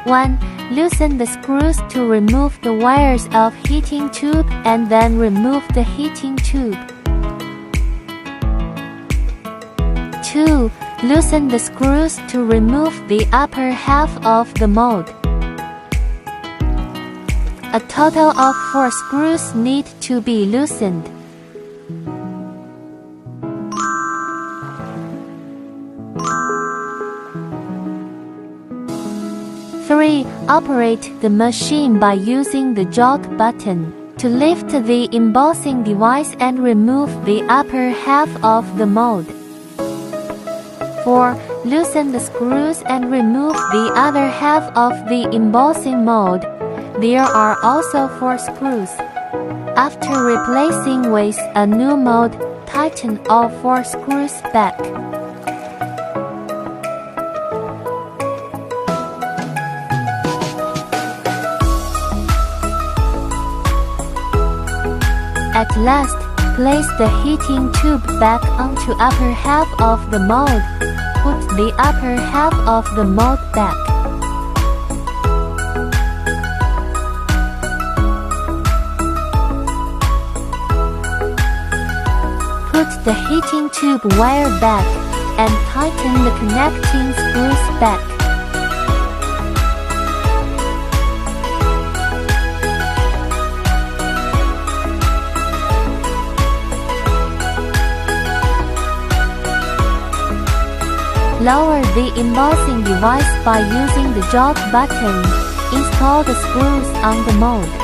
1. Loosen the screws to remove the wires of heating tube and then remove the heating tube. 2. Loosen the screws to remove the upper half of the mold. A total of 4 screws need to be loosened. 3. Operate the machine by using the jog button to lift the embossing device and remove the upper half of the mold. 4. Loosen the screws and remove the other half of the embossing mold. There are also 4 screws. After replacing with a new mold, tighten all 4 screws back. At last, place the heating tube back onto upper half of the mold. Put the upper half of the mold back. Put the heating tube wire back and tighten the connecting screws back. Lower the embossing device by using the jog button. Install the screws on the mold.